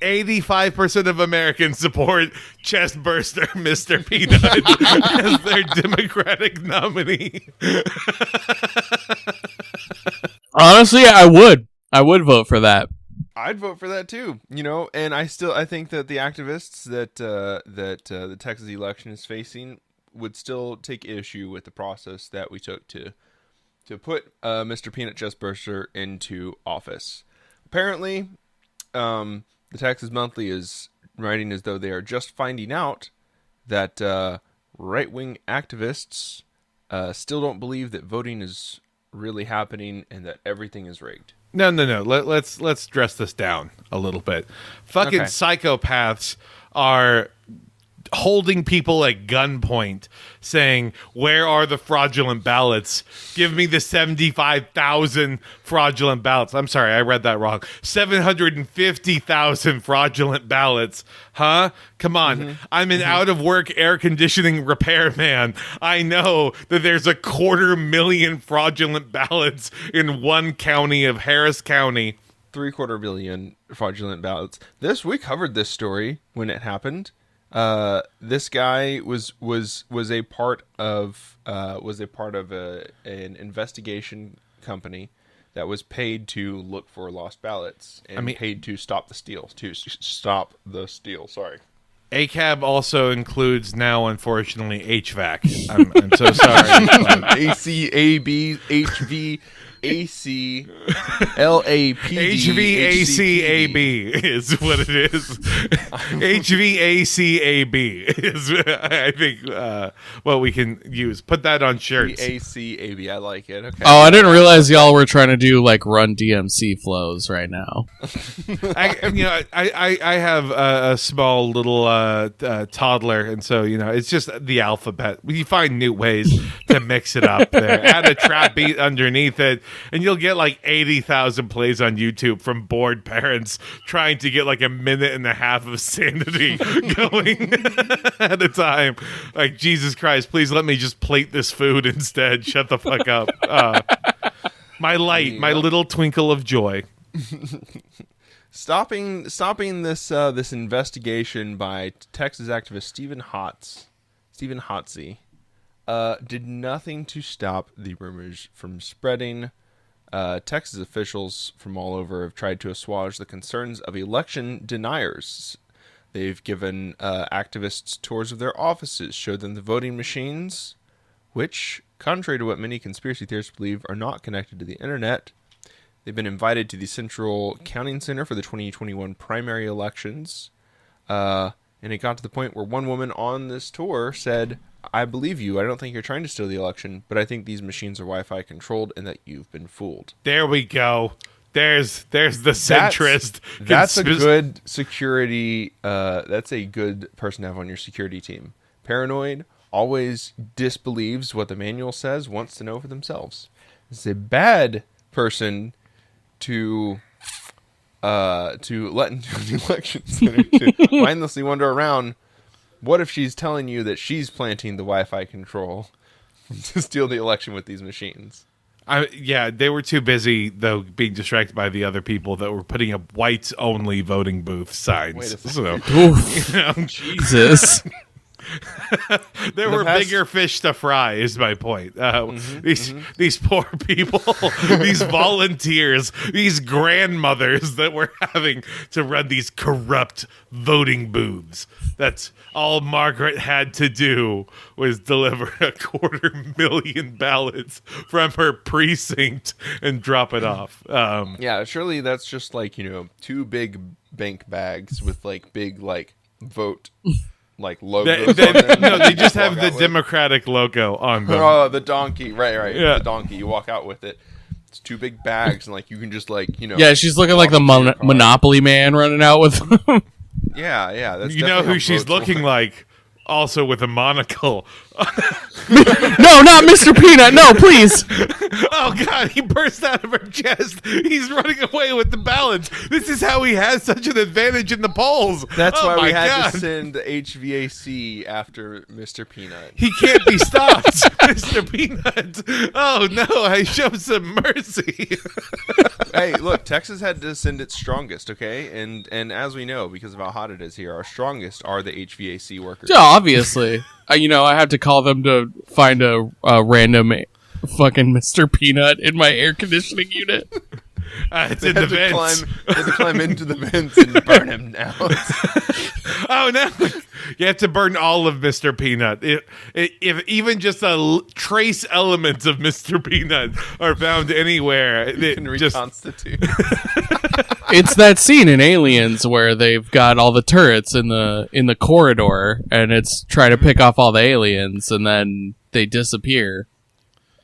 85% of Americans support chest burster Mr. Peanut as their Democratic nominee. Honestly, I would vote for that. I'd vote for that too, and I think that the activists that the Texas election is facing would still take issue with the process that we took to put Mr. Peanut Chestburster into office. Apparently, the Texas Monthly is writing as though they are just finding out that right-wing activists still don't believe that voting is really happening and that everything is rigged. No. Let's dress this down a little bit. Fucking Okay. psychopaths are holding people at gunpoint, saying, "Where are the fraudulent ballots? Give me the 75,000 fraudulent ballots." I'm sorry, I read that wrong. 750,000 fraudulent ballots. Huh? Come on. I'm an out-of-work air conditioning repairman. I know that there's 250,000 fraudulent ballots in one county of Harris County. 750 million fraudulent ballots. We covered this story when it happened. This guy was a part of an investigation company that was paid to look for lost ballots and paid to stop the steal. Sorry. ACAB also includes now, unfortunately, HVAC. I'm so sorry. ACAB, HV, AC, LAPD, HVACAB is what it is. HVACAB is, I think, what we can use. Put that on shirts. ACAB, I like it. Okay. Oh, I didn't realize y'all were trying to do like Run DMC flows right now. I have a small little toddler, and so it's just the alphabet. You find new ways to mix it up there. Add a trap beat underneath it, and you'll get like 80,000 plays on YouTube from bored parents trying to get like a minute and a half of sanity going at a time. Like, Jesus Christ, please let me just plate this food instead. Shut the fuck up. My light, my little twinkle of joy. Stopping this investigation by Texas activist Stephen Hotsey did nothing to stop the rumors from spreading. Texas officials from all over have tried to assuage the concerns of election deniers. They've given activists tours of their offices, showed them the voting machines, which, contrary to what many conspiracy theorists believe, are not connected to the internet. They've been invited to the Central Counting Center for the 2021 primary elections. And it got to the point where one woman on this tour said, I believe you. I don't think you're trying to steal the election, but I think these machines are Wi-Fi controlled and that you've been fooled. There we go. There's the centrist. That's a good security. That's a good person to have on your security team. Paranoid, always disbelieves what the manual says, wants to know for themselves. It's a bad person to let into an election center to mindlessly wander around. What if she's telling you that she's planting the Wi-Fi control to steal the election with these machines? They were too busy, though, being distracted by the other people that were putting up whites-only voting booth signs. Wait a second. Jesus. There were bigger fish to fry, is my point. These poor people, these volunteers, these grandmothers that were having to run these corrupt voting booths. That's all Margaret had to do was deliver 250,000 ballots from her precinct and drop it off. Yeah, surely that's just like, two big bank bags with like big like vote like logos on them. No, they just have the Democratic logo on them. Oh, the donkey. Right. Yeah. The donkey. You walk out with it. It's two big bags, and like you can just like, Yeah, she's looking like the Monopoly man running out with them. Yeah. That's who she's looking like? Also with a monocle. No, not Mr. Peanut. No, please. Oh, God, he burst out of her chest. He's running away with the balance. This is how he has such an advantage in the polls. That's why we had God. to send HVAC after Mr. Peanut. He can't be stopped, Mr. Peanut. Oh, no, I show some mercy. Hey, look, Texas had to send its strongest, okay? And as we know, because of how hot it is here, our strongest are the HVAC workers. Yeah, obviously. I had to call them to find a random fucking Mr. Peanut in my air conditioning unit. It's in the vents. They had to climb into the vents and burn him now. Oh, no. You have to burn all of Mr. Peanut. If even just a trace elements of Mr. Peanut are found anywhere, You can reconstitute. It's that scene in Aliens where they've got all the turrets in the corridor, and it's trying to pick off all the aliens, and then they disappear,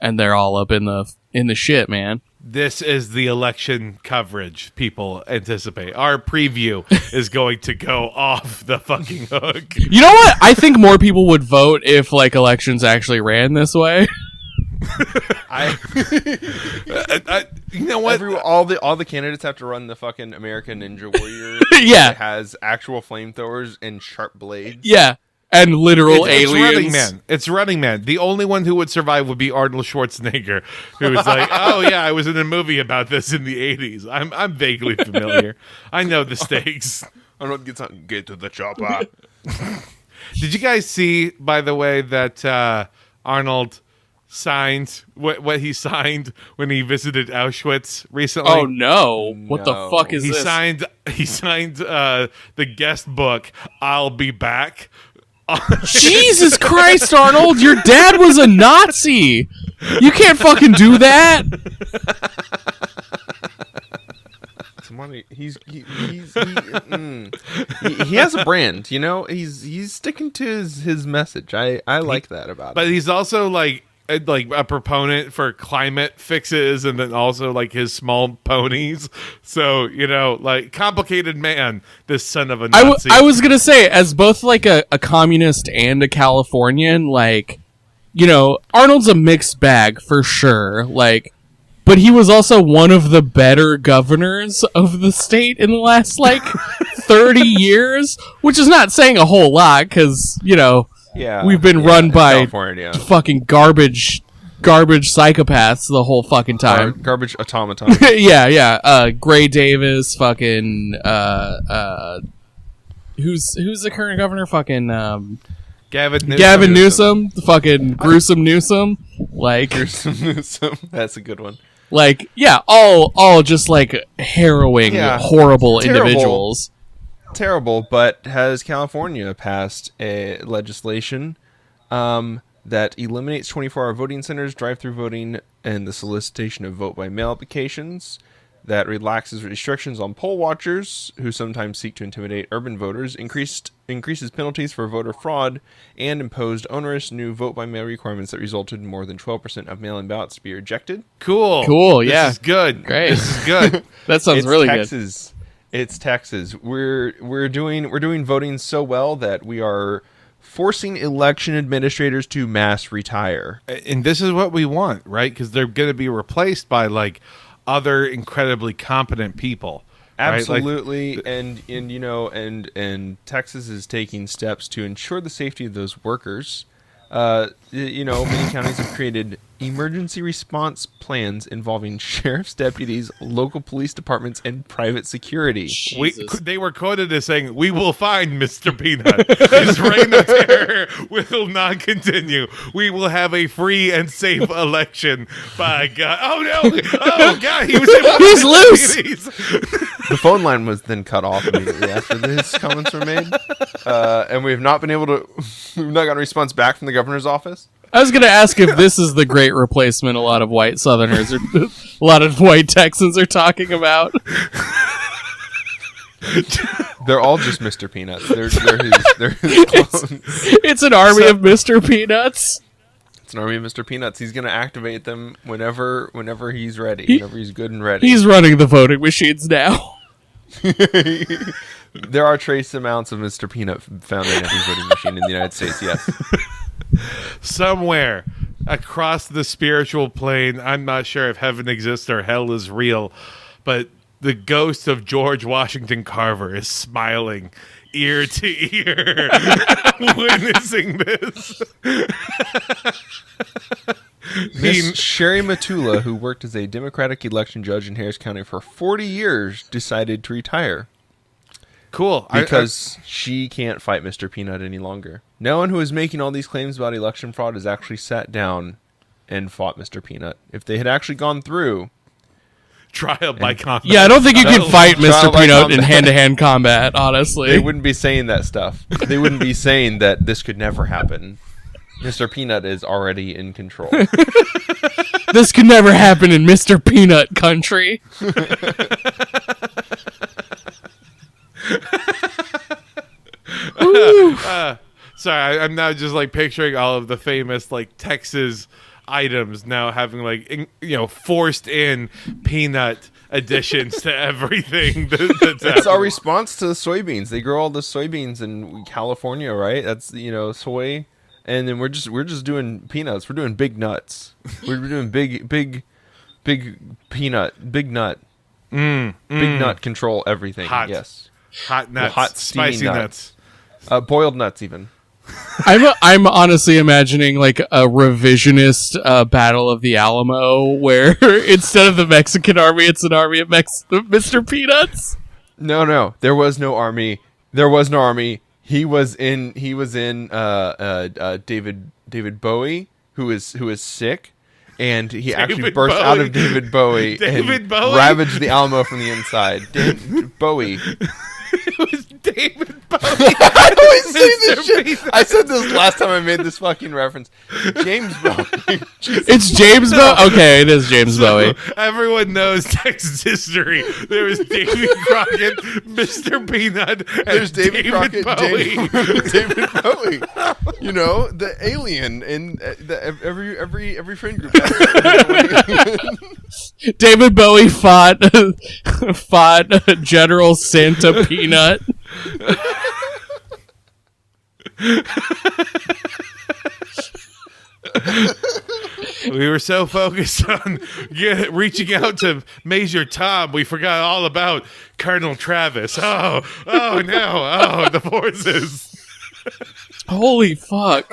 and they're all up in the shit, man. This is the election coverage people anticipate. Our preview is going to go off the fucking hook. You know what? I think more people would vote if like elections actually ran this way. You know what? All the candidates have to run the fucking American Ninja Warrior. Yeah. That has actual flamethrowers and sharp blades. Yeah. And literal aliens. It's Running Man. The only one who would survive would be Arnold Schwarzenegger, who was like, "Oh yeah, I was in a movie about this in the '80s. I'm vaguely familiar. I know the stakes." I'm not get to the chopper. Did you guys see, by the way, that Arnold signed what he signed when he visited Auschwitz recently? Oh no! What the No. fuck is He this? signed the guest book, I'll Be Back. Jesus Christ, Arnold! Your dad was a Nazi. You can't fucking do that. Somebody, he has a brand, you know. He's sticking to his message. I like that about But him. he's also like a proponent for climate fixes, and then also like his small ponies. So like complicated man, this son of a Nazi. I was gonna say, as both like a communist and a Californian, like, Arnold's a mixed bag for sure. Like, but he was also one of the better governors of the state in the last 30 years, which is not saying a whole lot because we've been run by California, fucking garbage psychopaths the whole fucking time. garbage automaton. yeah. Gray Davis, fucking who's the current governor? Fucking Gavin Newsom, the fucking gruesome Newsom, like Newsom. That's a good one. like yeah, all just like harrowing, horrible Terrible. individuals. Terrible, but has California passed a legislation that eliminates 24-hour voting centers, drive-through voting, and the solicitation of vote-by-mail applications, that relaxes restrictions on poll watchers who sometimes seek to intimidate urban voters, increases penalties for voter fraud, and imposed onerous new vote-by-mail requirements that resulted in more than 12% of mail-in ballots to be rejected. Cool. Yeah. This is good. Great. This is good. That sounds really Texas. It's Texas. We're doing voting so well that we are forcing election administrators to mass retire. And this is what we want, right? Because they're going to be replaced by like other incredibly competent people. Right? Absolutely, and Texas is taking steps to ensure the safety of those workers. Many counties have created emergency response plans involving sheriff's deputies, local police departments, and private security. They were quoted as saying, "We will find Mr. Peanut. His reign of terror will not continue. We will have a free and safe election." By God! Oh no! Oh God! He's loose. The phone line was then cut off immediately after these comments were made, and we've not gotten a response back from the governor's office. I was going to ask if this is the great replacement a lot of white Southerners or a lot of white Texans are talking about. They're all just Mr. Peanuts. They're his clones. It's an army of Mr. Peanuts. It's an army of Mr. Peanuts. He's going to activate them whenever he's ready, whenever he's good and ready. He's running the voting machines now. There are trace amounts of Mr. Peanut found in every voting machine in the United States, yes. Somewhere across the spiritual plane, I'm not sure if heaven exists or hell is real, but the ghost of George Washington Carver is smiling ear to ear, witnessing this. Miss Sherry Matula, who worked as a Democratic election judge in Harris County for 40 years, decided to retire. Cool. Because she can't fight Mr. Peanut any longer. No one who is making all these claims about election fraud has actually sat down and fought Mr. Peanut. If they had actually gone through... Trial by combat. Yeah, I don't think you can fight Trial Mr. by Peanut in combat. hand-to-hand combat, honestly. They wouldn't be saying that stuff. They wouldn't be saying that this could never happen. Mr. Peanut is already in control. This could never happen in Mr. Peanut country. Sorry, I'm now just like picturing all of the famous like Texas items now having like forced in peanut additions to everything. It's our response to the soybeans. They grow all the soybeans in California, right? That's soy, and then we're just doing peanuts. We're doing big nuts. We're doing big peanut, big nut, big nut control everything. Hot. Yes, hot nuts, hot steamy spicy nuts. Boiled nuts even. I'm honestly imagining like a revisionist Battle of the Alamo where instead of the Mexican army, it's an army of Mr. Peanuts. No, there was no army. He was in David Bowie, who is sick, and he actually David burst Bowie. out of David Bowie David and Bowie? ravaged the Alamo from the inside. Bowie. It was David Bowie. I always say this Mr. shit. Peanut. I said this last time I made this fucking reference. James Bowie. It's James Bowie. Okay, it is James Bowie. Everyone knows Texas history. There was Davy Crockett, Mr. Peanut, and There's David Crockett, Bowie. David Bowie. You know, the alien in every friend group. David Bowie fought General Santa Peanut. We were so focused on reaching out to Major Tom, we forgot all about Colonel Travis. Oh no! Oh, the forces. Holy fuck.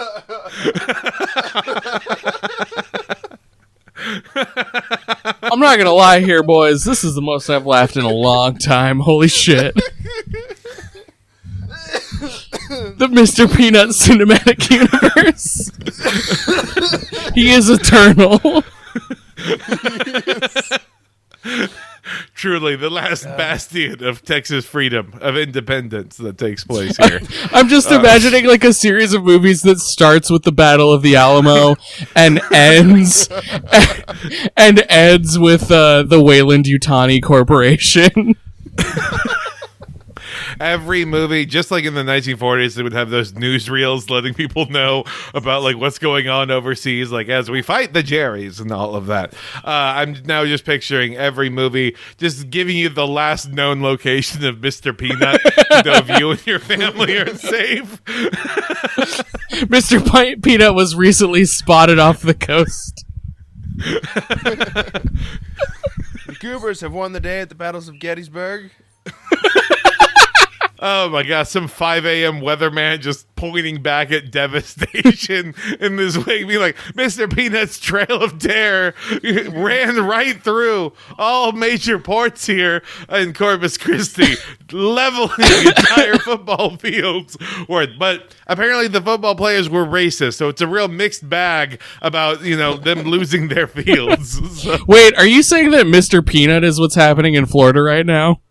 I'm not gonna lie here, boys. This is the most I've laughed in a long time. Holy shit. The Mr. Peanut cinematic universe. He is eternal. Truly, the last bastion of Texas freedom, of independence that takes place here. I'm just imagining like a series of movies that starts with the Battle of the Alamo and ends with the Wayland Yutani Corporation. Every movie, just like in the 1940s, they would have those newsreels letting people know about like what's going on overseas, like as we fight the Jerrys and all of that. I'm now just picturing every movie just giving you the last known location of Mr. Peanut to know if you and your family are safe. Mr. Peanut was recently spotted off the coast. The Goobers have won the day at the battles of Gettysburg. Oh my God, some 5 a.m. weatherman just pointing back at devastation in this way, being like, Mr. Peanut's trail of terror ran right through all major ports here in Corpus Christi, leveling entire football fields. But apparently the football players were racist, so it's a real mixed bag about, them losing their fields. So. Wait, are you saying that Mr. Peanut is what's happening in Florida right now?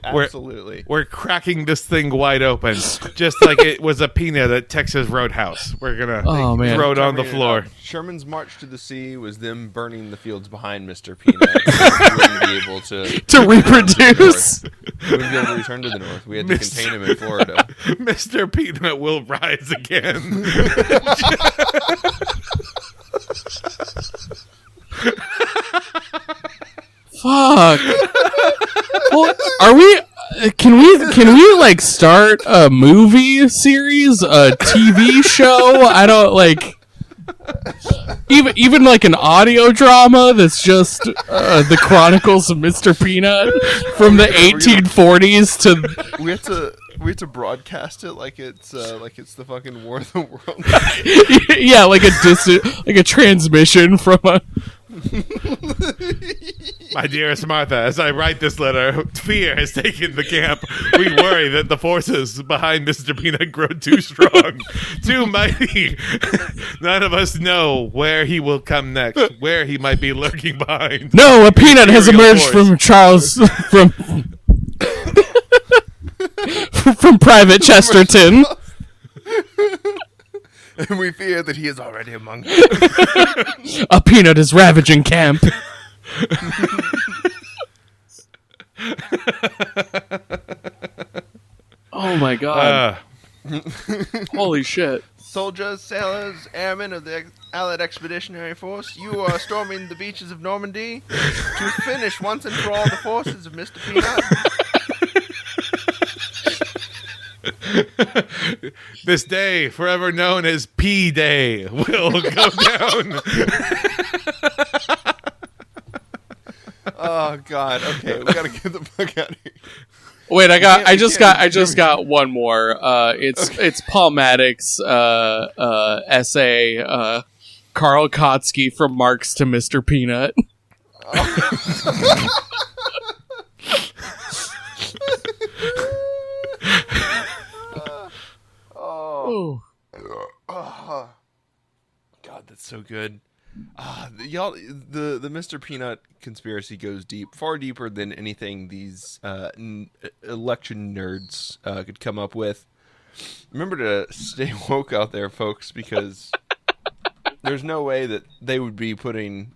Absolutely. We're cracking this thing wide open, just like it was a peanut at Texas Roadhouse. We're gonna throw it on the floor. Sherman's march to the sea was them burning the fields behind Mr. Peanut. He wouldn't be able to reproduce. He wouldn't be able to return to the north. We had to contain him in Florida. Mr. Peanut will rise again. Fuck. Well, can we like start a movie series, a TV show? I don't like even like an audio drama that's just the Chronicles of Mr. Peanut from the 1840s to. We have to broadcast it like it's the fucking War of the World. Yeah, like a transmission from a. My dearest Martha, as I write this letter, fear has taken the camp. We worry that the forces behind Mr. Peanut grow too strong, too mighty. None of us know where he will come next, where he might be lurking behind. No, a peanut has emerged force. from Charles from Private Chesterton. And we fear that he is already among us. A peanut is ravaging camp. Oh my god. Holy shit. Soldiers, sailors, airmen of the Allied Expeditionary Force, you are storming the beaches of Normandy to finish once and for all the forces of Mr. Peanut. This day, forever known as P Day, will go down. Oh God! Okay, we gotta get the fuck out of here. Wait, I just got one more. It's Paul Maddox's essay, Karl Kotsky from Marx to Mr. Peanut. so good. Y'all, the Mr. Peanut conspiracy goes deep, far deeper than anything these election nerds could come up with. Remember to stay woke out there, folks, because there's no way that they would be putting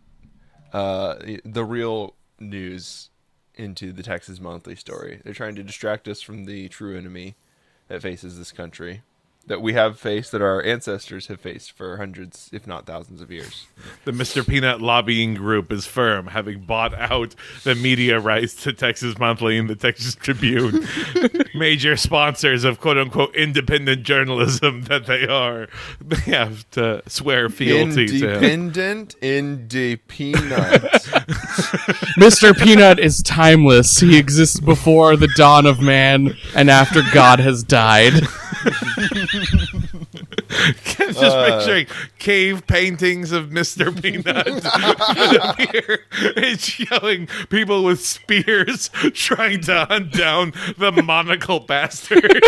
the real news into the Texas Monthly story. They're trying to distract us from the true enemy that faces this country, that we have faced, that our ancestors have faced for hundreds, if not thousands of years. The Mr. Peanut lobbying group is firm, having bought out the media rights to Texas Monthly and the Texas Tribune, major sponsors of quote-unquote independent journalism that they are. They have to swear fealty to him. Independent Peanut. Mr. Peanut is timeless. He exists before the dawn of man and after God has died. Just picturing cave paintings of Mr. Peanut. It's showing people with spears trying to hunt down the monocle bastard.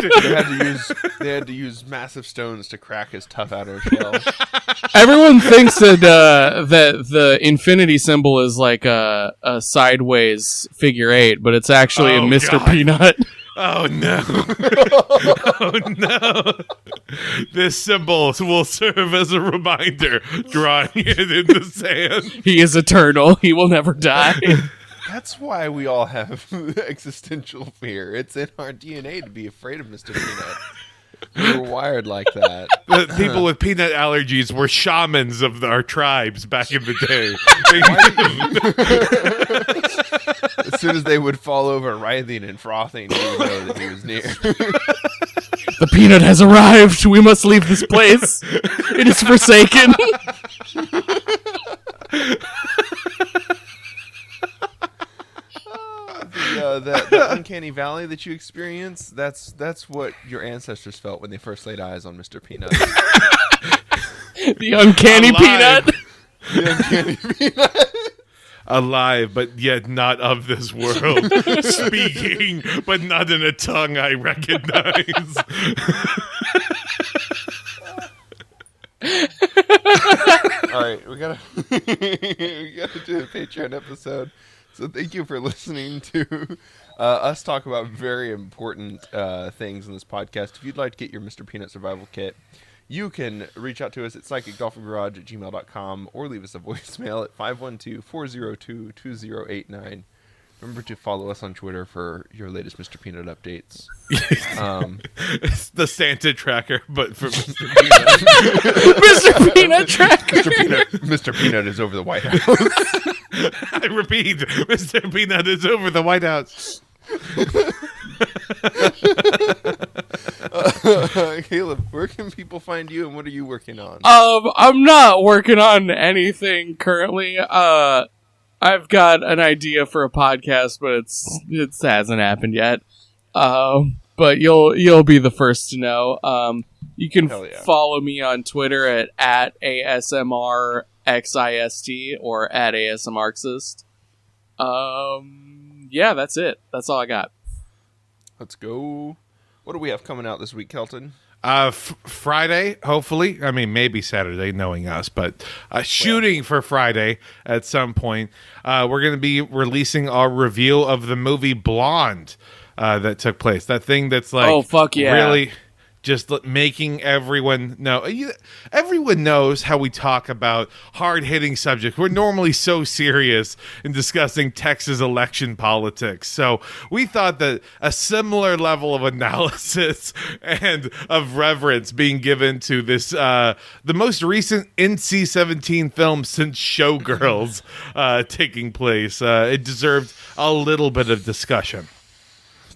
They had to use massive stones to crack his tough outer shell. Everyone thinks that that the infinity symbol is like a sideways figure 8, but it's actually in Mr. God. Peanut. Oh no. Oh no. This symbol will serve as a reminder, drawing it in the sand. He is eternal. He will never die. That's why we all have existential fear. It's in our DNA to be afraid of Mr. Peanut. We were wired like that. The people with peanut allergies were shamans of our tribes back in the day. As soon as they would fall over writhing and frothing, you would know that he was near. The peanut has arrived. We must leave this place. It is forsaken. That uncanny valley that you experience, that's what your ancestors felt when they first laid eyes on Mr. Peanut. The uncanny Alive. peanut. The uncanny peanut. Alive, but yet not of this world. Speaking, but not in a tongue I recognize. All right, we gotta do a Patreon episode. So thank you for listening to us talk about very important things in this podcast. If you'd like to get your Mr. Peanut survival kit, you can reach out to us at psychicdolphingarage@gmail.com or leave us a voicemail at 512-402-2089. Remember to follow us on Twitter for your latest Mr. Peanut updates. It's the Santa tracker, but for Mr. Peanut. Mr. Peanut tracker. Mr. Peanut is over the White House. I repeat, Mr. Peanut is over the White House. Caleb, where can people find you and what are you working on? I'm not working on anything currently. I've got an idea for a podcast, but it hasn't happened yet. But you'll be the first to know. You can follow me on Twitter at ASMRxist or at ASMRxist. Yeah, that's it. That's all I got. Let's go. What do we have coming out this week, Kelton? Friday, hopefully. I mean, maybe Saturday, knowing us, but shooting for Friday at some point. We're going to be releasing our review of the movie Blonde that took place. That thing that's like, oh, fuck yeah. Really just making everyone know. Everyone knows how we talk about hard-hitting subjects. We're normally so serious in discussing Texas election politics. So we thought that a similar level of analysis and of reverence being given to this, the most recent NC-17 film since Showgirls taking place, it deserved a little bit of discussion.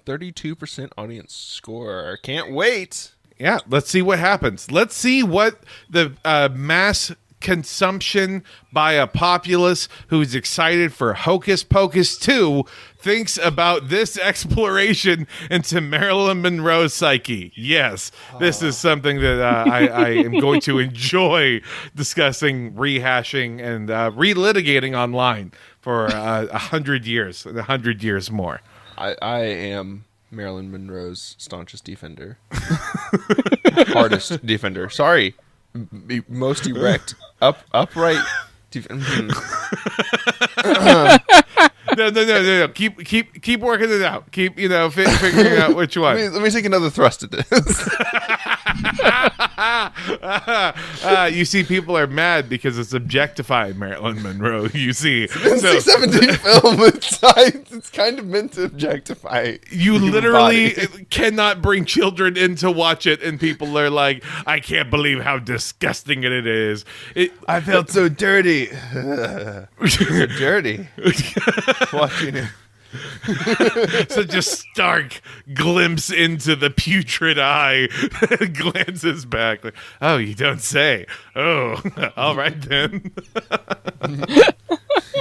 32% audience score. Can't wait. Yeah, let's see what happens. Let's see what the mass consumption by a populace who's excited for Hocus Pocus 2 thinks about this exploration into Marilyn Monroe's psyche. Yes, this is something that I am going to enjoy discussing, rehashing, and relitigating online for 100 years, 100 years more. I am Marilyn Monroe's staunchest defender. Hardest defender. Sorry. Most erect upright. No. Keep working it out. Keep figuring out which one. Let me take another thrust at this. You see, people are mad because it's objectifying Marilyn Monroe. You see, It's so a 17 film. It's kind of meant to objectify. you the human literally body. cannot bring children in to watch it, and people are like, "I can't believe how disgusting it is." I felt so dirty. So dirty. Watching it. Such a stark glimpse into the putrid eye. Glances back like, oh, you don't say. Oh, all right then.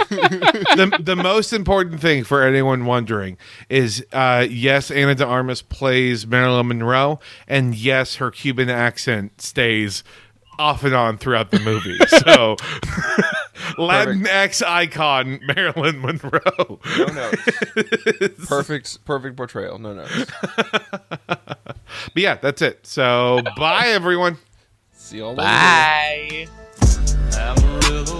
The most important thing for anyone wondering is yes, Ana de Armas plays Marilyn Monroe, and yes, her Cuban accent stays off and on throughout the movie. So Latinx icon Marilyn Monroe. No notes. Perfect portrayal. No notes. But yeah, that's it. So bye everyone. See y'all later. Bye. Amarillo